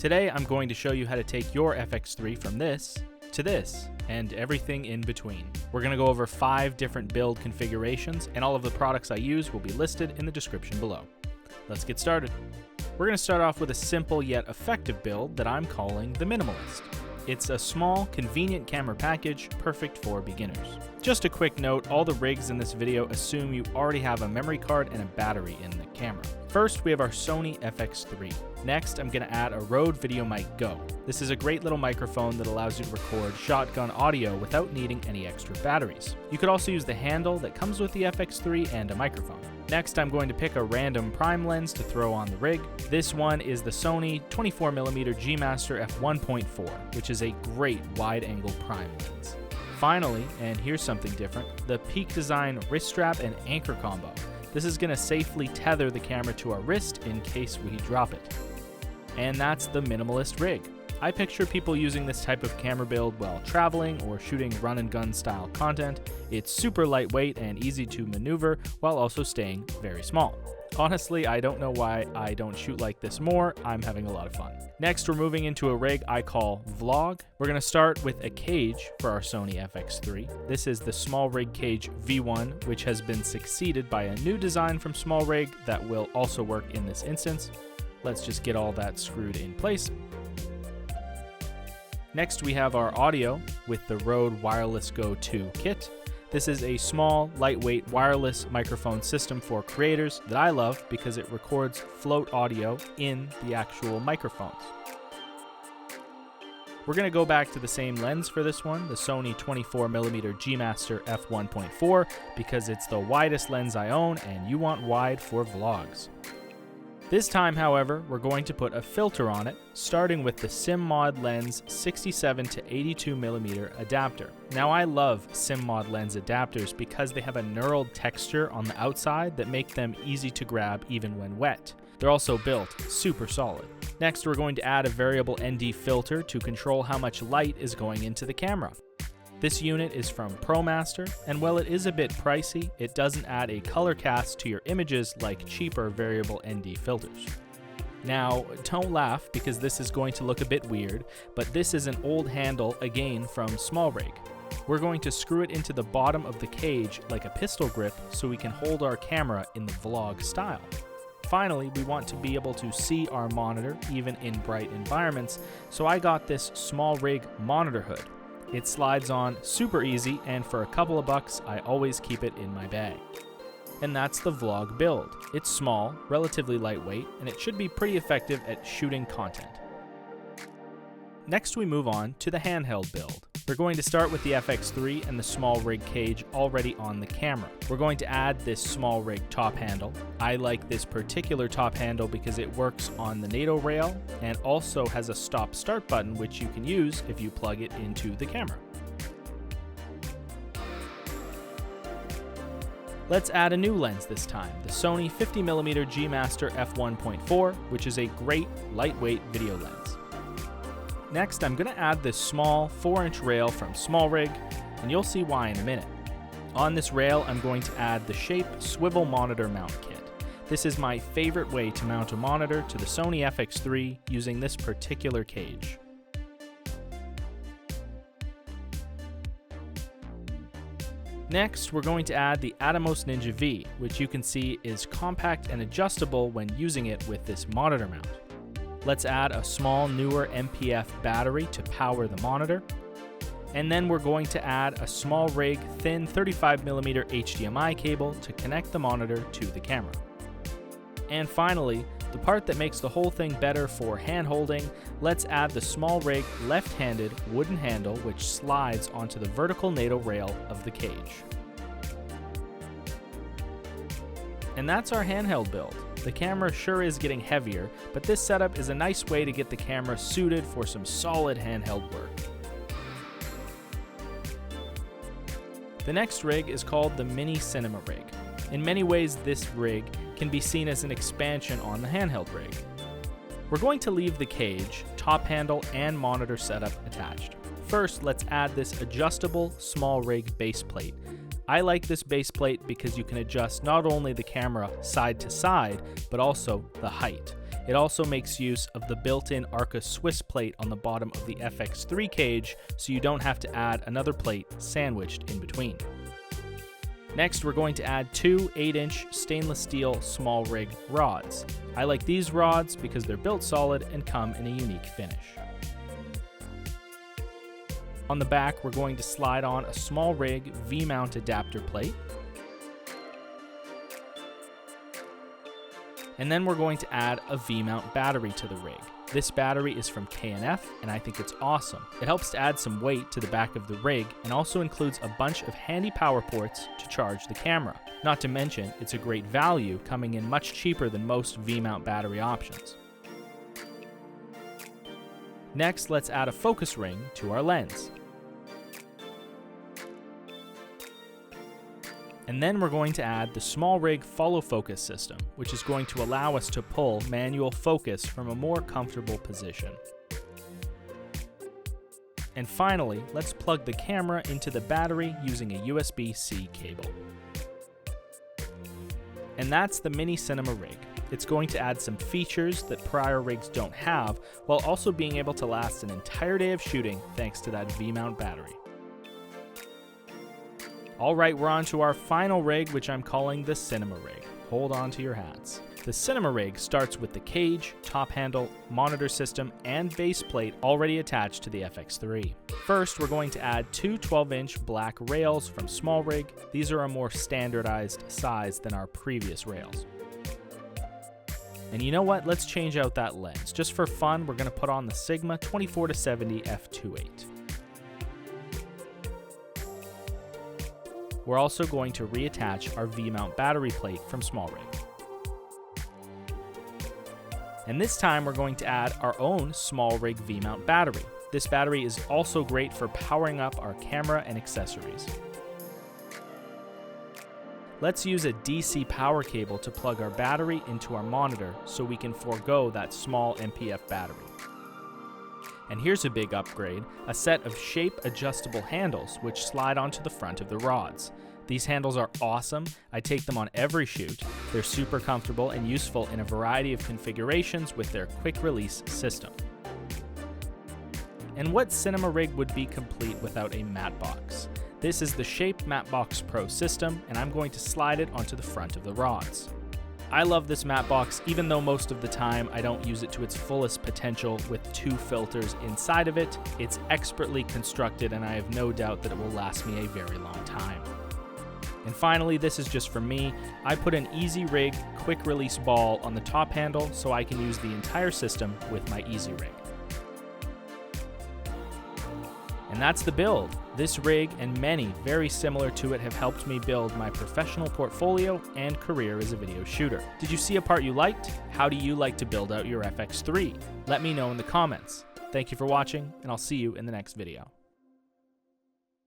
Today I'm going to show you how to take your FX3 from this to this and everything in between. We're going to go over 5 different build configurations, and all of the products I use will be listed in the description below. Let's get started. We're going to start off with a simple yet effective build that I'm calling the Minimalist. It's a small, convenient camera package perfect for beginners. Just a quick note, all the rigs in this video assume you already have a memory card and a battery in the camera. First, we have our Sony FX3. Next, I'm going to add a Rode VideoMic Go. This is a great little microphone that allows you to record shotgun audio without needing any extra batteries. You could also use the handle that comes with the FX3 and a microphone. Next, I'm going to pick a random prime lens to throw on the rig. This one is the Sony 24mm G Master f1.4, which is a great wide-angle prime lens. Finally, and here's something different, the Peak Design wrist strap and anchor combo. This is going to safely tether the camera to our wrist in case we drop it. And that's the Minimalist rig. I picture people using this type of camera build while traveling or shooting run-and-gun style content. It's super lightweight and easy to maneuver while also staying very small. Honestly, I don't know why I don't shoot like this more. I'm having a lot of fun. Next, we're moving into a rig I call Vlog. We're going to start with a cage for our Sony FX3. This is the Small Rig Cage V1, which has been succeeded by a new design from Small Rig that will also work in this instance. Let's just get all that screwed in place. Next, we have our audio with the Rode Wireless Go 2 kit. This is a small, lightweight wireless microphone system for creators that I love because it records float audio in the actual microphones. We're going to go back to the same lens for this one, the Sony 24mm G Master f1.4, because it's the widest lens I own and you want wide for vlogs. This time, however, we're going to put a filter on it, starting with the SimMod Lens 67 to 82mm adapter. Now, I love SimMod lens adapters because they have a knurled texture on the outside that make them easy to grab even when wet. They're also built super solid. Next, we're going to add a variable ND filter to control how much light is going into the camera. This unit is from ProMaster, and while it is a bit pricey, it doesn't add a color cast to your images like cheaper variable ND filters. Now, don't laugh because this is going to look a bit weird, but this is an old handle, again from Small Rig. We're going to screw it into the bottom of the cage like a pistol grip so we can hold our camera in the vlog style. Finally, we want to be able to see our monitor even in bright environments, so I got this Small Rig monitor hood. It slides on super easy, and for a couple of bucks, I always keep it in my bag. And that's the Vlog build. It's small, relatively lightweight, and it should be pretty effective at shooting content. Next, we move on to the handheld build. We're going to start with the FX3 and the Small Rig cage already on the camera. We're going to add this Small Rig top handle. I like this particular top handle because it works on the NATO rail and also has a stop-start button which you can use if you plug it into the camera. Let's add a new lens this time, the Sony 50mm G Master f1.4, which is a great lightweight video lens. Next, I'm going to add this small 4-inch rail from Small Rig, and you'll see why in a minute. On this rail, I'm going to add the Shape Swivel Monitor Mount Kit. This is my favorite way to mount a monitor to the Sony FX3 using this particular cage. Next, we're going to add the Atomos Ninja V, which you can see is compact and adjustable when using it with this monitor mount. Let's add a small, newer MPF battery to power the monitor. And then we're going to add a Small Rig thin 35mm HDMI cable to connect the monitor to the camera. And finally, the part that makes the whole thing better for hand holding, let's add the Small Rig left-handed wooden handle which slides onto the vertical NATO rail of the cage. And that's our handheld build. The camera sure is getting heavier, but this setup is a nice way to get the camera suited for some solid handheld work. The next rig is called the Mini Cinema Rig. In many ways, this rig can be seen as an expansion on the handheld rig. We're going to leave the cage, top handle, and monitor setup attached. First, let's add this adjustable Small Rig base plate. I like this base plate because you can adjust not only the camera side to side, but also the height. It also makes use of the built-in Arca Swiss plate on the bottom of the FX3 cage, so you don't have to add another plate sandwiched in between. Next, we're going to add two 8-inch stainless steel small rig rods. I like these rods because they're built solid and come in a unique finish. On the back, we're going to slide on a small rig V-mount adapter plate. And then we're going to add a V-mount battery to the rig. This battery is from K&F, and I think it's awesome. It helps to add some weight to the back of the rig and also includes a bunch of handy power ports to charge the camera. Not to mention, it's a great value, coming in much cheaper than most V-mount battery options. Next, let's add a focus ring to our lens. And then we're going to add the small rig follow focus system, which is going to allow us to pull manual focus from a more comfortable position. And finally, let's plug the camera into the battery using a USB-C cable. And that's the Mini Cinema rig. It's going to add some features that prior rigs don't have, while also being able to last an entire day of shooting thanks to that V-mount battery. Alright, we're on to our final rig, which I'm calling the Cinema rig. Hold on to your hats. The Cinema rig starts with the cage, top handle, monitor system, and base plate already attached to the FX3. First, we're going to add two 12-inch black rails from Small Rig. These are a more standardized size than our previous rails. And you know what? Let's change out that lens. Just for fun, we're going to put on the Sigma 24-70 f2.8. We're also going to reattach our V-mount battery plate from Small Rig. And this time we're going to add our own Small Rig V-mount battery. This battery is also great for powering up our camera and accessories. Let's use a DC power cable to plug our battery into our monitor so we can forego that small MPF battery. And here's a big upgrade, a set of shape adjustable handles which slide onto the front of the rods. These handles are awesome. I take them on every shoot. They're super comfortable and useful in a variety of configurations with their quick release system. And what cinema rig would be complete without a matte box? This is the Shape Mattebox Pro system, and I'm going to slide it onto the front of the rods. I love this matte box, even though most of the time I don't use it to its fullest potential with two filters inside of it. It's expertly constructed, and I have no doubt that it will last me a very long time. And finally, this is just for me. I put an Easy Rig quick release ball on the top handle so I can use the entire system with my Easy Rig. And that's the build. This rig and many very similar to it have helped me build my professional portfolio and career as a video shooter. Did you see a part you liked? How do you like to build out your FX3? Let me know in the comments. Thank you for watching, and I'll see you in the next video.